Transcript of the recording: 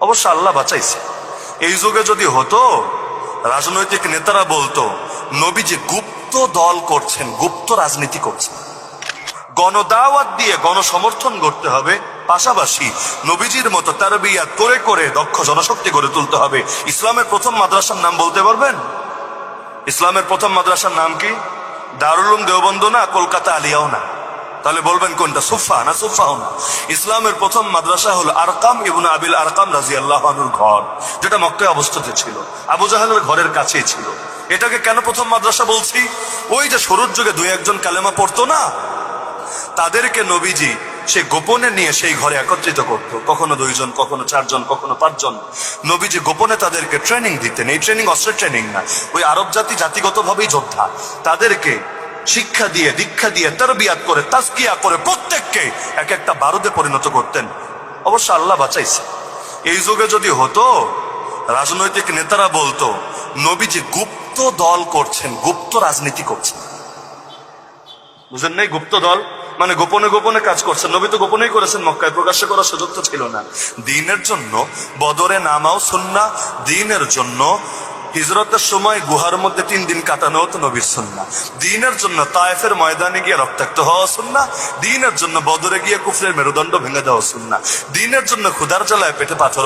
অবশ্য আল্লাহ বাঁচাইছে। এই যুগে যদি হতো, রাজনৈতিক নেতারা বলতো নবীজি গুপ্ত দল করছেন, গুপ্ত রাজনীতি করছেন। গণদাওয়াত দিয়ে গণসমর্থন করতে হবে, পাশাপাশি নবীজির মতো তারবিয়াত করে করে দক্ষ জনশক্তি গড়ে তুলতে হবে। ইসলামের প্রথম মাদ্রাসার নাম বলতে পারবেন? ইসলামের প্রথম মাদ্রাসার নাম কি? দারুল উলুম দেওবন্দ না, কলকাতা আলিয়াও না। তাহলে বলবেন কোনটা? সুফা না সুফাও না। ইসলামের প্রথম মাদ্রাসা হলো আরকাম ইবনে আবিল আরকাম রাদিয়াল্লাহু আনহুর ঘর, যেটা মক্কায় অবস্থিত ছিল, আবু জাহেলের ঘরের কাছেই ছিল। এটাকে কেন প্রথম মাদ্রাসা বলছি? ওই যে শুরুর যুগে দুই একজন কালেমা পড়তো না, তাদেরকে নবীজি সে গোপনে নিয়ে সেই ঘরে একত্রিত করতো, কখনো 2 জন, কখনো 4 জন, কখনো 5 জন। নবীজি গোপনে তাদেরকে ট্রেনিং দিতেন। এই ট্রেনিং অস্ত্রের ট্রেনিং না, ওই আরব জাতি জাতিগতভাবেই যোদ্ধা, তাদেরকে শিক্ষা দিয়ে, দীক্ষা দিয়ে, তারবিয়াত করে, তাজকিয়া করে প্রত্যেককে এক একটা বারুদে পরিণত করতেন। অবশ্য আল্লাহ বাঁচাইছে। এই যুগে যদি হতো, রাজনৈতিক নেতারা বলতো নবীজি গুপ্ত দল করছেন, গুপ্ত রাজনীতি করছেন। বুঝেন নাই? গুপ্ত দল মানে গোপনে গোপনে কাজ করছেন। নবী তো গোপনেই করেছেন, মক্কায় প্রকাশ্যে করার সুযোগ তো ছিল না। দ্বীনের জন্য বদরে নামাও সুন্নাহ, দ্বীনের জন্য হিজরতের সময় গুহার মধ্যে 3 দিন কাটানো তো নবীর সুন্নাহ, দ্বীনের জন্য তায়েফের ময়দানে গিয়ে রক্তাক্ত হওয়া সুন্নাহ, দ্বীনের জন্য বদরে গিয়ে কুফরের মেরুদণ্ড ভেঙে দেওয়া সুন্নাহ, দ্বীনের জন্য ক্ষুধার জ্বালায় পেটে পাথর